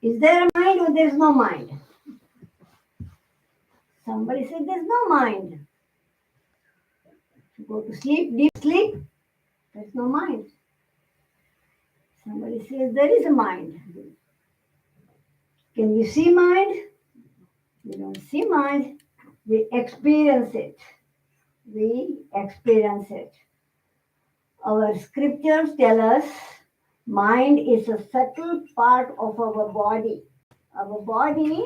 Is there a mind or there's no mind? Somebody said there's no mind. You go to sleep, deep sleep, there's no mind. Somebody says there is a mind. Can we see mind? We don't see mind. We experience it. We experience it. Our scriptures tell us mind is a subtle part of our body. Our body,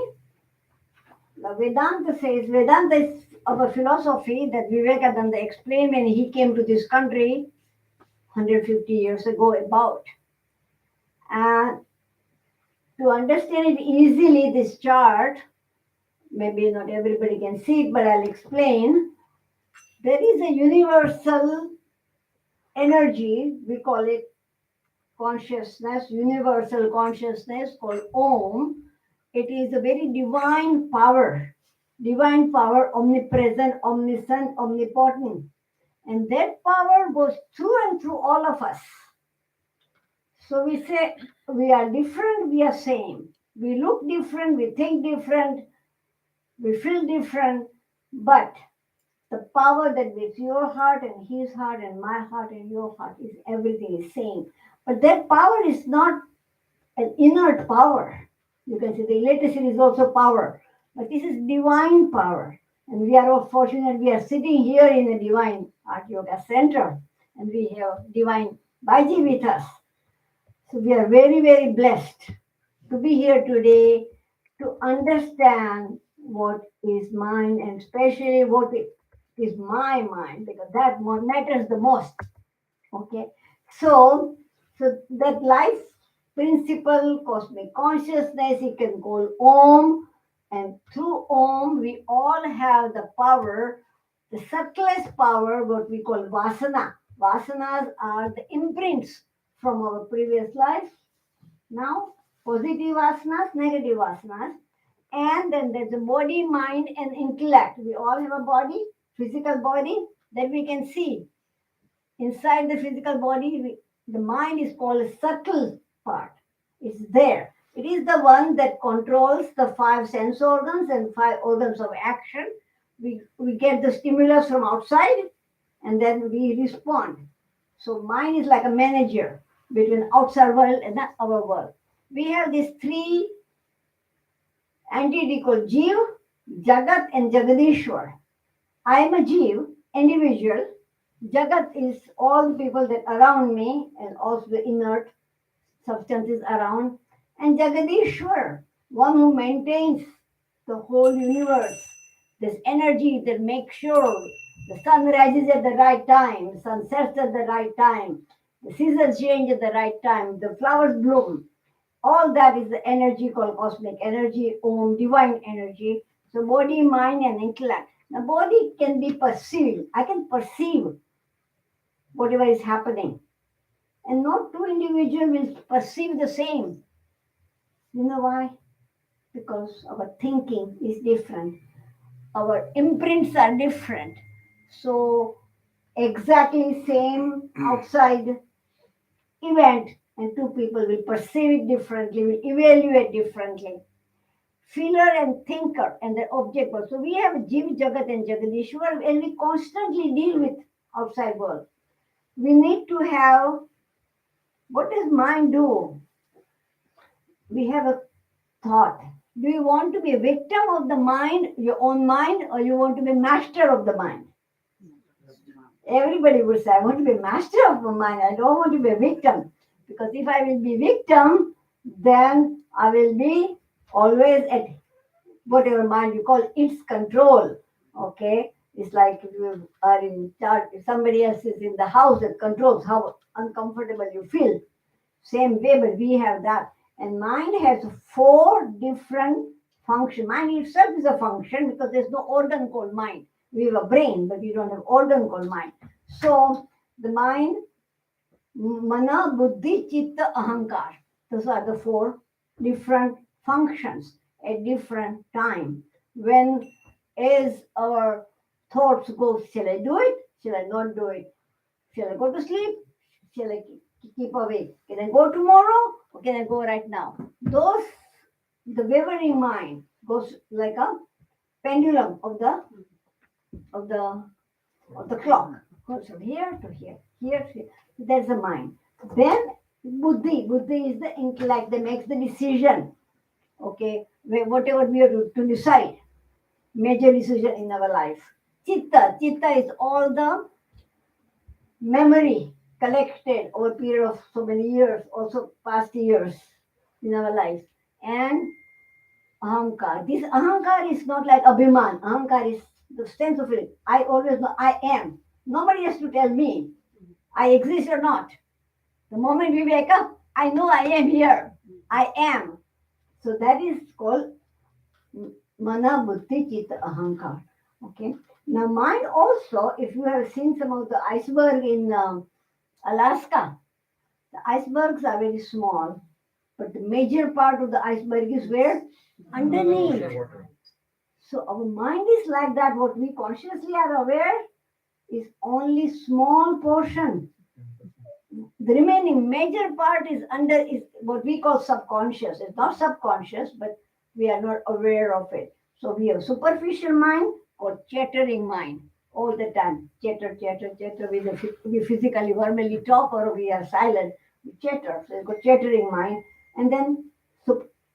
the Vedanta is our philosophy that Vivekananda explained when he came to this country 150 years ago about. And to understand it easily, this chart, maybe not everybody can see it, but I'll explain. There is a universal energy, we call it consciousness, universal consciousness called Om. It is a very divine power, omnipresent, omniscient, omnipotent. And that power goes through and through all of us. So we say we are different, we are same. We look different, we think different, we feel different, but the power that with your heart and his heart and my heart and your heart is everything is same. But that power is not an inert power. You can say the electricity is also power, but this is divine power. And we are all fortunate we are sitting here in a divine art yoga center and we have divine Baiji with us. So we are very, very blessed to be here today to understand what is mine and especially what is my mind because that matters the most. Okay, so that life principle, cosmic consciousness, you can call Om, and through Om we all have the power, the subtlest power, what we call Vasana. Vasanas are the imprints from our previous life. Now, positive vasanas, negative vasanas, and then there's the body, mind, and intellect. We all have a body, physical body that we can see. Inside the physical body, the mind is called a subtle part. It's there. It is the one that controls the five sense organs and five organs of action. We get the stimulus from outside and then we respond. So mind is like a manager between outside world and our world. We have these three entity called Jeev, Jagat, and Jagadishwar. I am a Jeev, individual. Jagat is all the people that around me and also the inert substances around. And Jagadishwar, one who maintains the whole universe. This energy that makes sure the sun rises at the right time, the sun sets at the right time, the seasons change at the right time, the flowers bloom. All that is the energy called cosmic energy, Om, divine energy. So body, mind, and intellect. The body can be perceived. I can perceive whatever is happening. And not two individuals will perceive the same. You know why? Because our thinking is different. Our imprints are different. So exactly same outside event and two people will perceive it differently, will evaluate differently. Feeler and thinker and the object world. So we have Jiv, Jagat and Jagadishwar and we constantly deal with outside world. We need to have, what does mind do? We have a thought. Do you want to be a victim of the mind, your own mind, or you want to be master of the mind? Everybody would say, I want to be master of my mind. I don't want to be a victim. Because if I will be victim, then I will be always at whatever mind you call its control. Okay? It's like if you are in charge, if somebody else is in the house that controls how uncomfortable you feel. Same way, but we have that. And mind has four different functions. Mind itself is a function because there's no organ called mind. We have a brain, but we don't have organ called mind. So the mind, mana, buddhi, chitta, ahankar. Those are the four different functions at different time. When as our thoughts go, shall I do it? Shall I not do it? Shall I go to sleep? Shall I keep awake? Can I go tomorrow or can I go right now? Those the wavering mind goes like a pendulum of the of the clock. Goes from here to here, here to here. That's the mind. Then buddhi is the intellect that makes the decision. Okay, whatever we are to decide, major decision in our life. Chitta is all the memory collected over a period of so many years, also past years in our lives. And ahankar. This ahankar is not like abhiman. Ahankar is the sense of it. I always know I am. Nobody has to tell me I exist or not. The moment we wake up, I know I am here. I am. So that is called mana buddhi chitta ahankar. Okay. Now mind also, if you have seen some of the iceberg in Alaska, the icebergs are very small, but the major part of the iceberg is where? Underneath. So our mind is like that. What we consciously are aware is only small portion. The remaining major part is under is what we call subconscious. It's not subconscious, but we are not aware of it. So we have superficial mind or chattering mind all the time. Chatter. We physically, verbally talk or we are silent. We chatter. So it's got chattering mind. And then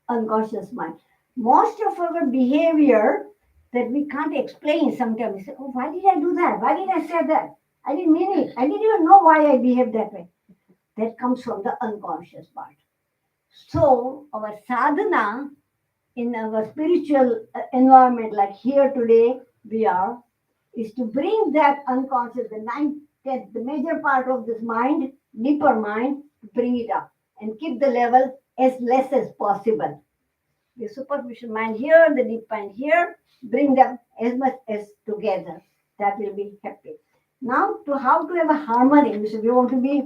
unconscious mind. Most of our behavior that we can't explain sometimes. We say, oh, why did I do that? Why did I say that? I didn't mean it. I didn't even know why I behaved that way. That comes from the unconscious part. So our sadhana in our spiritual environment, like here today we are, is to bring that unconscious, the major part of this mind, deeper mind, to bring it up and keep the level as less as possible. The superficial mind here, the deep mind here, bring them as much as together. That will be happy. Now, to how to have a harmony, we want to be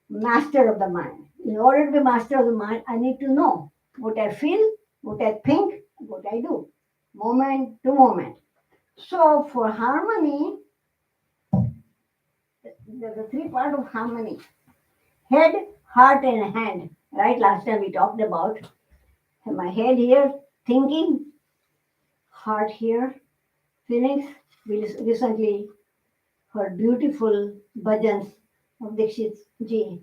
master of the mind. In order to be master of the mind, I need to know what I feel, what I think, what I do, moment to moment. So, for harmony, there's the three part of harmony: head, heart, and hand. Right? Last time we talked about my head here, thinking, heart here, feelings. We recently heard beautiful bhajans of Dikshit ji,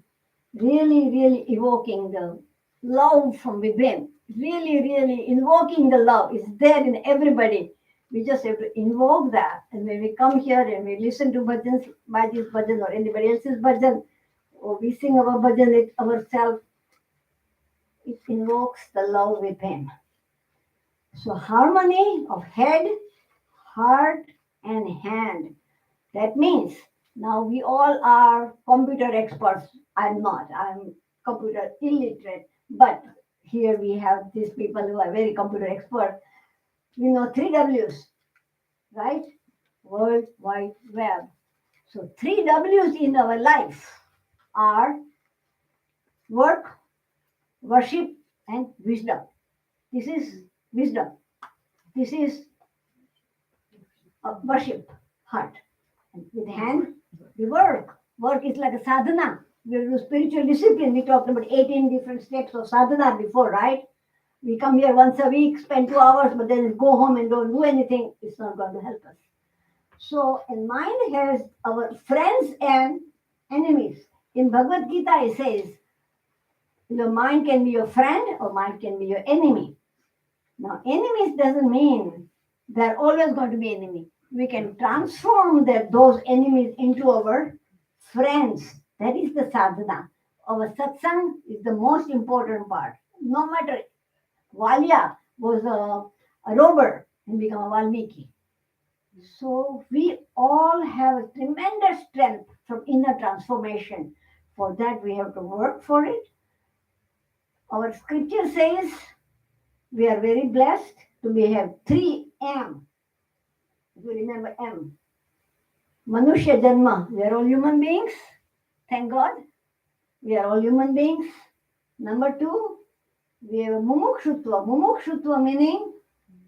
really evoking the love from within, really invoking the love. It's there in everybody. We just have to invoke that. And when we come here and we listen to bhajans, Baji's bhajan or anybody else's bhajan, or we sing our bhajan it ourselves, it invokes the love within. So harmony of head, heart, and hand. That means now we all are computer experts. I'm not. I'm computer illiterate. But here we have these people who are very computer expert. We know three W's, right? World Wide Web. So three W's in our life are work, worship, and wisdom. This is wisdom. This is worship, heart. And with hand, we work. Work is like a sadhana. We do spiritual discipline. We talked about 18 different steps of sadhana before, right? We come here once a week, spend 2 hours, but then go home and don't do anything. It's not going to help us. So, and mind has our friends and enemies. In Bhagavad Gita, it says, your mind can be your friend or mind can be your enemy. Now, enemies doesn't mean they're always going to be enemy. We can transform those enemies into our friends. That is the sadhana. Our satsang is the most important part. No matter, Valya was a robber and became a Valmiki. So we all have a tremendous strength from inner transformation. For that, we have to work for it. Our scripture says we are very blessed to have 3M. If you remember M. Manushya Janma. We are all human beings. Thank God. We are all human beings. Number 2, we have mumukshutva. Mumukshutva meaning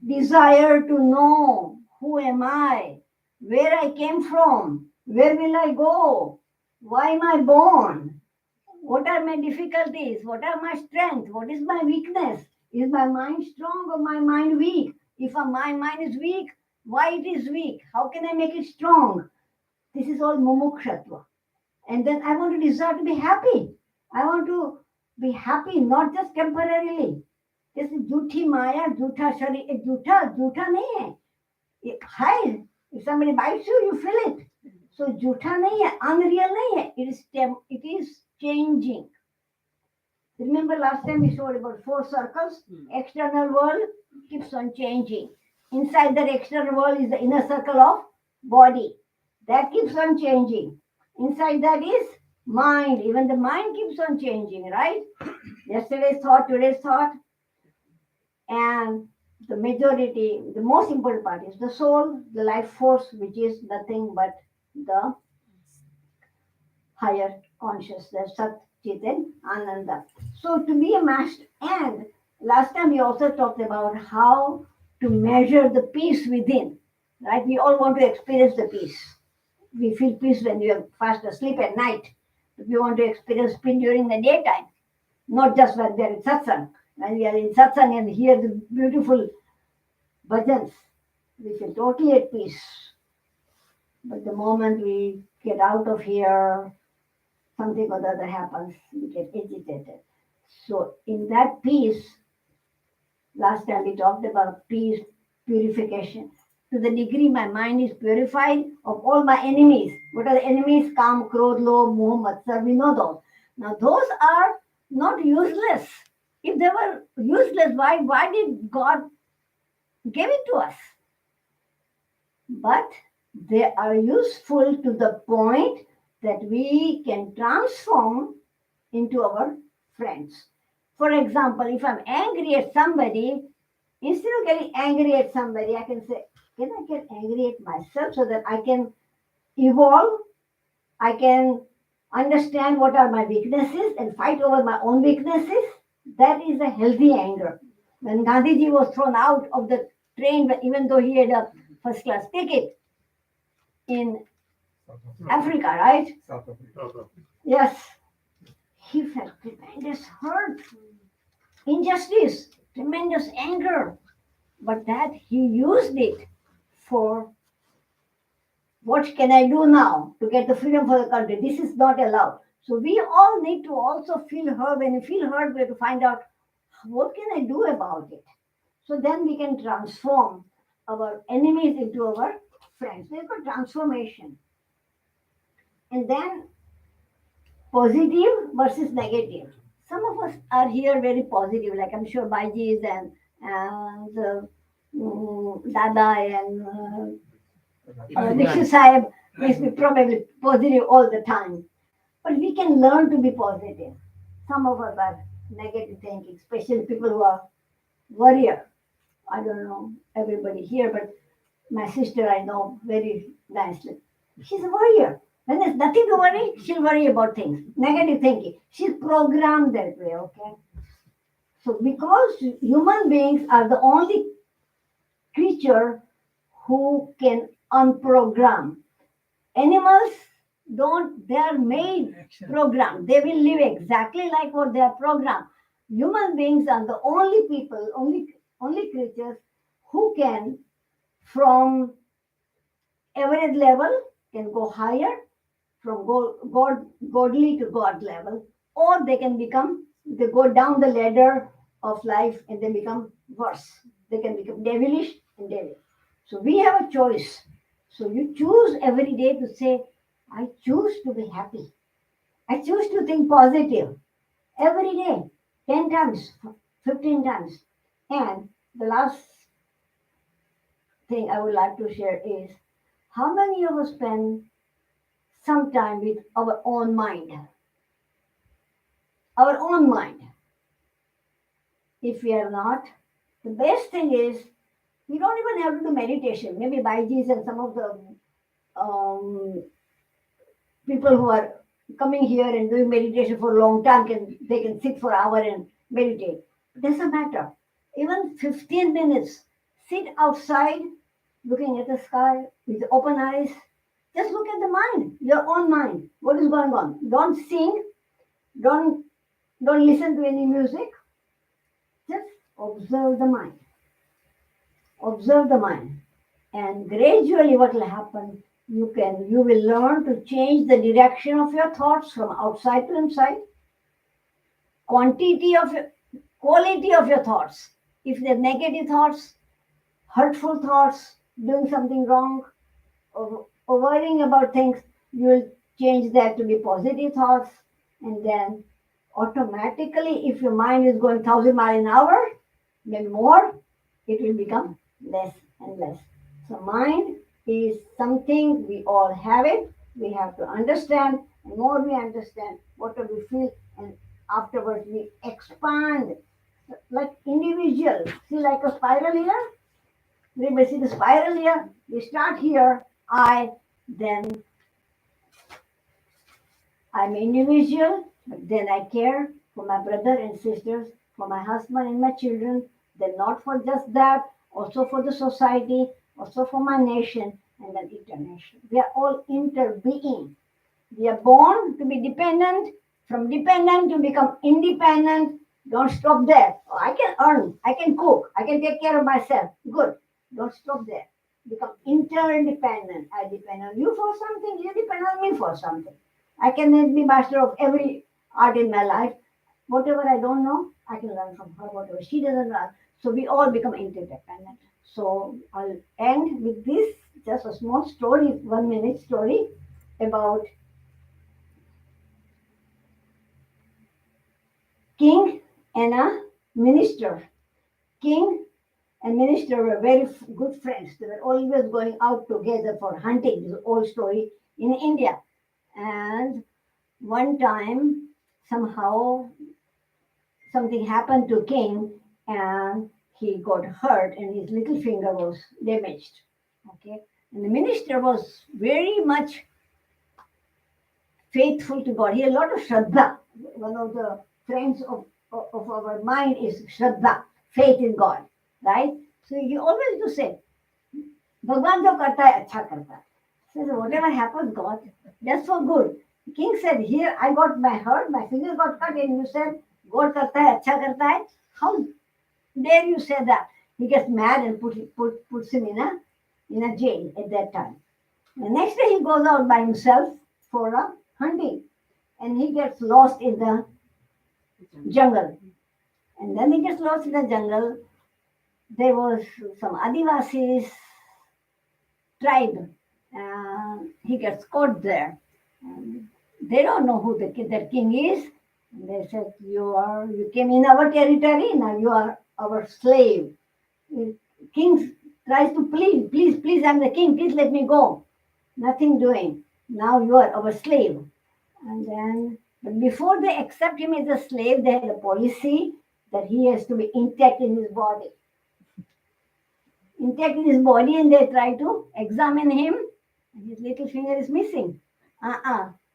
desire to know who am I, where I came from, where will I go, why am I born, what are my difficulties, what are my strengths, what is my weakness. Is my mind strong or my mind weak? If my mind is weak, why it is weak? How can I make it strong? This is all mumukshatva. And then I want to desire to be happy. I want to be happy, not just temporarily. This is jhoothi maya, jhootha sharir, jhootha nahi hai. Hi, if somebody bites you, you feel it. So jhootha nahi hai, unreal nahi hai. It is changing. Remember last time we showed about four circles. External world keeps on changing. Inside that external world is the inner circle of body. That keeps on changing. Inside that is mind. Even the mind keeps on changing, right? Yesterday's thought, today's thought. And the majority, the most important part is the soul, the life force, which is nothing but the higher consciousness, Sat, Chit, and Ananda. So to be a master, and last time we also talked about how to measure the peace within, right? We all want to experience the peace. We feel peace when we are fast asleep at night. We want to experience peace during the daytime, not just when we are in satsang. When we are in satsang and hear the beautiful bhajans, we feel totally at peace. But the moment we get out of here, something or the other happens, we get agitated. So in that peace, last time we talked about peace, purification. To the degree my mind is purified of all my enemies. What are the enemies? Kam, Krodh, Lobh, Moh, Matsar, we know those. Now those are not useless. If they were useless, why did God give it to us? But they are useful to the point that we can transform into our friends. For example, if I'm angry at somebody, instead of getting angry at somebody, I can say, can I get angry at myself so that I can evolve? I can understand what are my weaknesses and fight over my own weaknesses. That is a healthy anger. When Gandhiji was thrown out of the train, even though he had a first class ticket in Africa, right? South Africa. Yes. He felt tremendous hurt, injustice, tremendous anger. But that he used it for what can I do now to get the freedom for the country? This is not allowed. So we all need to also feel hurt. When you feel hurt, we have to find out what can I do about it. So then we can transform our enemies into our friends. There's a transformation. And then positive versus negative. Some of us are here very positive, like I'm sure Baiji is and the Dada and Dixit Sahib makes me probably positive all the time. But we can learn to be positive. Some of us are negative thinking, especially people who are warrior. I don't know everybody here, but my sister I know very nicely. She's a warrior. When there's nothing to worry, she'll worry about things. Negative thinking. She's programmed that way, okay? So because human beings are the only creature who can unprogram. Animals don't, they are made programmed. They will live exactly like what they are programmed. Human beings are the only people, only creatures who can from average level can go higher from godly to God level, or they can become, they go down the ladder of life and they become worse. They can become devilish and devil. So we have a choice. So you choose every day to say, I choose to be happy. I choose to think positive every day, 10 times, 15 times. And the last thing I would like to share is how many of us spend some time with our own mind? Our own mind. If we are not, the best thing is we don't even have to do meditation. Maybe Baijis and some of the people who are coming here and doing meditation for a long time can sit for an hour and meditate. It doesn't matter. Even 15 minutes, sit outside looking at the sky with open eyes. Just look at the mind, your own mind. What is going on? Don't sing, don't listen to any music. Just observe the mind. Observe the mind. And gradually what will happen, you will learn to change the direction of your thoughts from outside to inside, quantity of quality of your thoughts. If they're negative thoughts, hurtful thoughts, doing something wrong, or worrying about things, you will change that to be positive thoughts, and then automatically, if your mind is going 1,000 miles an hour, maybe more, it will become less and less. So mind is something we all have it. We have to understand. And more we understand, what do we feel, and afterwards we expand like individual. See, like a spiral here. We see the spiral here. We start here. Then I'm individual, but then I care for my brother and sisters, for my husband and my children. Then not for just that, also for the society, also for my nation, and then international. We are all interbeing. We are born to be dependent. From dependent to become independent. Don't stop there. Oh, I can earn. I can cook. I can take care of myself. Good. Don't stop there. Become interdependent. I depend on you for something. You depend on me for something. I can be master of every art in my life. Whatever I don't know, I can learn from her. Whatever she doesn't learn. So we all become interdependent. So I'll end with this, just a small story, 1 minute story about king and a minister. King and minister were very good friends. They were always going out together for hunting. This is an old story in India. And one time, somehow, something happened to king, and he got hurt, and his little finger was damaged. Okay, and the minister was very much faithful to God. He had a lot of shraddha. One of the friends of our mind is shraddha, faith in God, right? So he always used to say, Bhagwan jo karta hai, acha karta hai. So whatever happens, God, that's for good. The king said, here I got my hurt, my finger got cut, and you said, God karta hai, acha karta hai. How dare you say that? He gets mad and puts him in a jail at that time. The next day he goes out by himself for a hunting, and he gets lost in the jungle. And then he gets lost in the jungle. There was some Adivasis tribe. He gets caught there. They don't know who their king is. And they said, you came in our territory, now you are our slave. King tries to plead, please, I'm the king, please let me go. Nothing doing. Now you are our slave. And then, but before they accept him as a slave, they had a policy that he has to be intact in his body. Intact in his body, and they try to examine him, and his little finger is missing.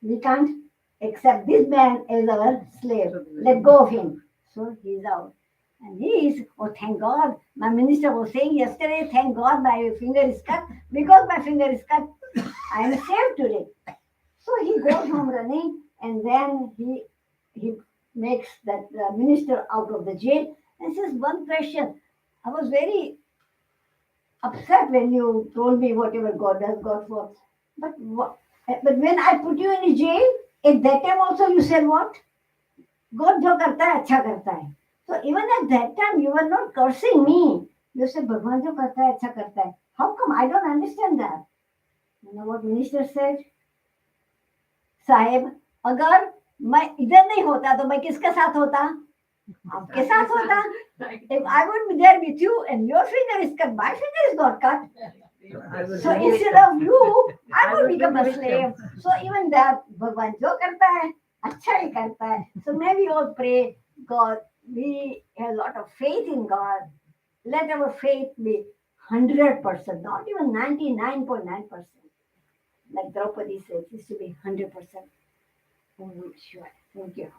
We can't accept this man as our slave. Let go of him. So he's out. And he is, oh, thank God. My minister was saying yesterday, thank God my finger is cut. Because my finger is cut, I am saved today. So he goes home running, and then he makes that minister out of the jail and says, one question. I was very upset when you told me whatever God does, God for. But when I put you in a jail, at that time also you said what? God jo karta hai, acha karta hai. So even at that time you were not cursing me. You said, Bhagwan jo karta hai, acha karta hai. How come? I don't understand that. You know what minister said? साहेब, अगर मैं इधर नहीं होता तो मैं किसके साथ होता? आपके साथ होता. If I would be there with you and your finger is cut, my finger is not cut. So instead of you, I would become a slave. So even that, भगवान जो करता है, अच्छा ही करता है. So may we all pray, God, we have a lot of faith in God. Let our faith be 100%, not even 99.9%. Like Draupadi says, it should be 100%. Sure. Thank you.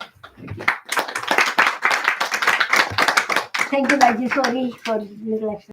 Thank you, Raji. Sorry for little extra.